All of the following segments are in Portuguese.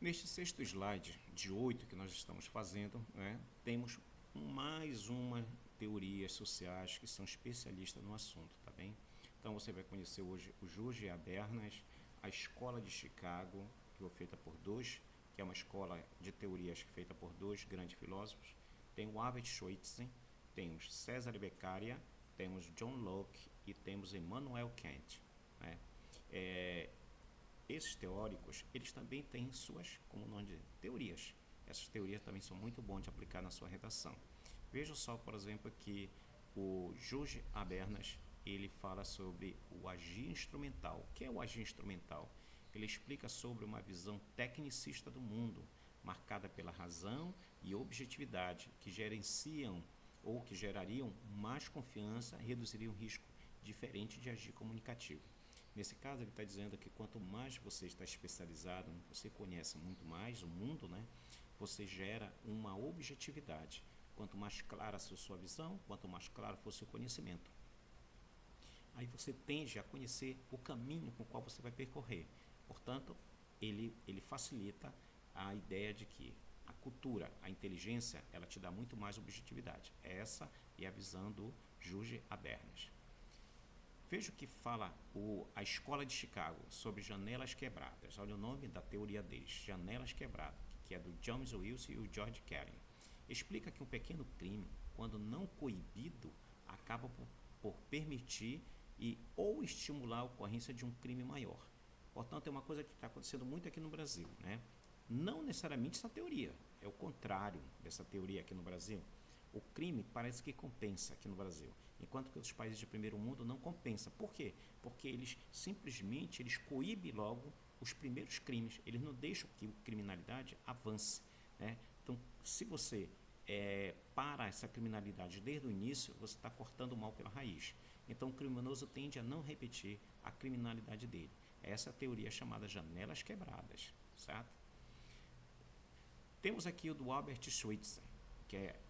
Neste sexto slide de 8 que nós estamos fazendo, né, temos mais uma teorias sociais que são especialistas no assunto, tá bem? Então você vai conhecer hoje o George Habermas, a Escola de Chicago, que foi feita por dois, que é uma escola de teorias feita por dois grandes filósofos. Tem o Albert Schweitzer, temos César Beccaria, temos John Locke e temos Immanuel Kant, né? Esses teóricos, eles também têm suas, como nome de teorias. Essas teorias também são muito bons de aplicar na sua redação. Veja só, por exemplo, que o George Habermas, ele fala sobre o agir instrumental. O que é o agir instrumental? Ele explica sobre uma visão tecnicista do mundo, marcada pela razão e objetividade, que gerenciam ou que gerariam mais confiança e reduziriam o risco diferente de agir comunicativo. Nesse caso, ele está dizendo que quanto mais você está especializado, você conhece muito mais o mundo, né? Você gera uma objetividade. Quanto mais clara for sua visão, quanto mais claro for seu conhecimento. Aí você tende a conhecer o caminho com o qual você vai percorrer. Portanto, ele facilita a ideia de que a cultura, a inteligência, ela te dá muito mais objetividade. Essa é a visão do George Habermas. Veja o que fala a Escola de Chicago sobre janelas quebradas. Olha o nome da teoria deles, janelas quebradas, que é do James Wilson e o George Kelly. Explica que um pequeno crime, quando não coibido, acaba por permitir e ou estimular a ocorrência de um crime maior. Portanto, é uma coisa que está acontecendo muito aqui no Brasil, né? Não necessariamente essa teoria, é o contrário dessa teoria aqui no Brasil. O crime parece que compensa aqui no Brasil, enquanto que outros países de primeiro mundo não compensa. Por quê? Porque eles simplesmente coíbem logo os primeiros crimes, eles não deixam que a criminalidade avance, né? Então, se você para essa criminalidade desde o início, você está cortando o mal pela raiz. Então, o criminoso tende a não repetir a criminalidade dele. Essa é a teoria chamada janelas quebradas, certo? Temos aqui o do Albert Schweitzer,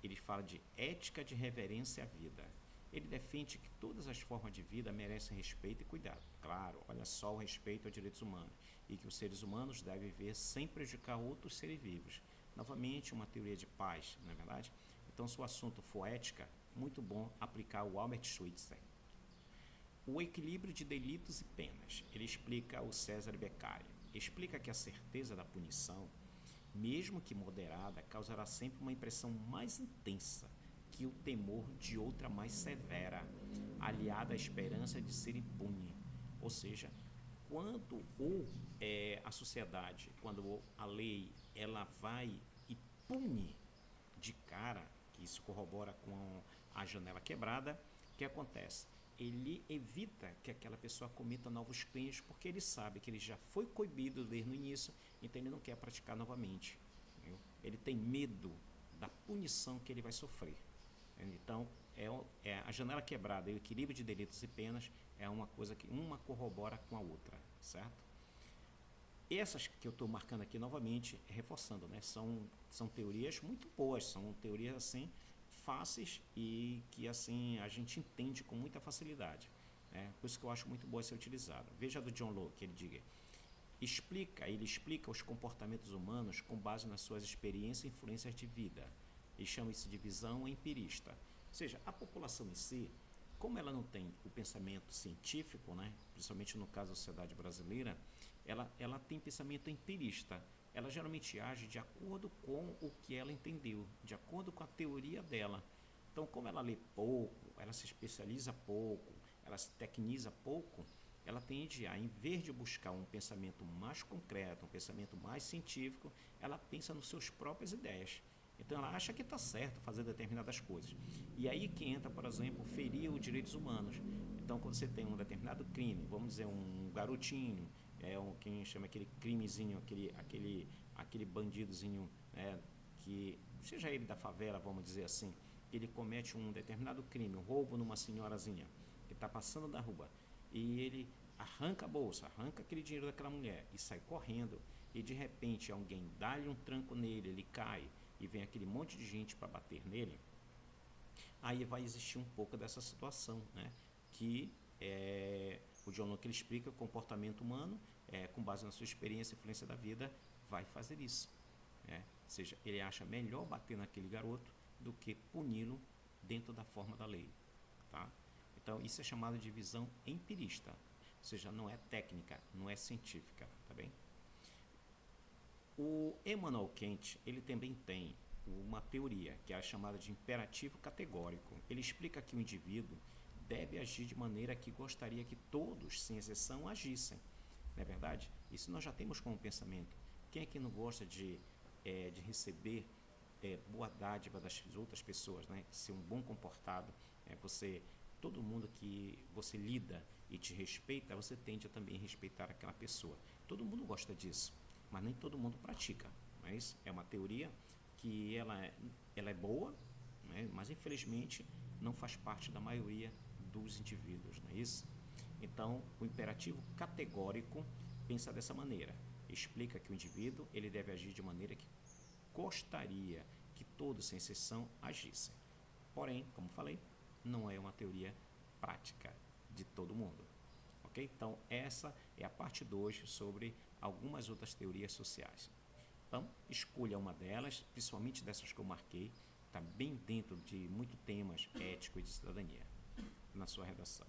ele fala de ética de reverência à vida. Ele defende que todas as formas de vida merecem respeito e cuidado. Claro, olha só o respeito aos direitos humanos e que os seres humanos devem viver sem prejudicar outros seres vivos. Novamente, uma teoria de paz, não é verdade? Então, se o assunto for ética, muito bom aplicar o Albert Schweitzer. O equilíbrio de delitos e penas. Ele explica o César Beccaria. Explica que a certeza da punição, mesmo que moderada, causará sempre uma impressão mais intensa que o temor de outra mais severa, aliada à esperança de ser impune. Ou seja, quando a sociedade, quando a lei, ela vai e pune de cara, que isso corrobora com a janela quebrada, o que acontece? Ele evita que aquela pessoa cometa novos crimes, porque ele sabe que ele já foi coibido desde o início, então ele não quer praticar novamente. Entendeu? Ele tem medo da punição que ele vai sofrer. Então, a janela quebrada e o equilíbrio de delitos e penas é uma coisa que uma corrobora com a outra, certo? Essas que eu estou marcando aqui novamente, reforçando, né? São teorias muito boas, são teorias assim fáceis e que assim a gente entende com muita facilidade. Né? Por isso que eu acho muito boa ser utilizada. Veja do John Locke, ele explica os comportamentos humanos com base nas suas experiências e influências de vida. Ele chama isso de visão empirista. Ou seja, a população em si, como ela não tem o pensamento científico, né, principalmente no caso da sociedade brasileira, ela tem pensamento empirista. Ela geralmente age de acordo com o que ela entendeu, de acordo com a teoria dela. Então, como ela lê pouco, ela se especializa pouco, ela se tecniza pouco, ela tende a, em vez de buscar um pensamento mais concreto, um pensamento mais científico, ela pensa nas suas próprias ideias. Então ela acha que está certo fazer determinadas coisas. E aí que entra, por exemplo, ferir os direitos humanos. Então quando você tem um determinado crime, vamos dizer um garotinho, quem chama aquele crimezinho, aquele bandidozinho, que seja ele da favela, vamos dizer assim, ele comete um determinado crime, um roubo numa senhorazinha que está passando da rua e ele arranca a bolsa, arranca aquele dinheiro daquela mulher e sai correndo e de repente alguém dá-lhe um tranco nele, ele cai e vem aquele monte de gente para bater nele, aí vai existir um pouco dessa situação, né? Que O John Locke ele explica o comportamento humano, com base na sua experiência e influência da vida, vai fazer isso. Ou seja, ele acha melhor bater naquele garoto do que puni-lo dentro da forma da lei. Tá? Então, isso é chamado de visão empirista, ou seja, não é técnica, não é científica. Tá bem? O Immanuel Kant ele também tem uma teoria que é a chamada de imperativo categórico. Ele explica que o indivíduo deve agir de maneira que gostaria que todos, sem exceção, agissem. Não é verdade? Isso nós já temos como pensamento. Quem é que não gosta de receber boa dádiva das outras pessoas, né? Ser um bom comportado, todo mundo que você lida e te respeita, você tende a também respeitar aquela pessoa. Todo mundo gosta disso, mas nem todo mundo pratica. Mas é uma teoria que ela é boa, né? Mas infelizmente não faz parte da maioria dos indivíduos, não é isso? Então, o imperativo categórico pensa dessa maneira. Explica que o indivíduo ele deve agir de maneira que gostaria que todos, sem exceção, agissem. Porém, como falei, não é uma teoria prática de todo mundo. Ok? Então, essa é a parte 2 sobre algumas outras teorias sociais. Então, escolha uma delas, principalmente dessas que eu marquei, está bem dentro de muitos temas éticos e de cidadania na sua redação.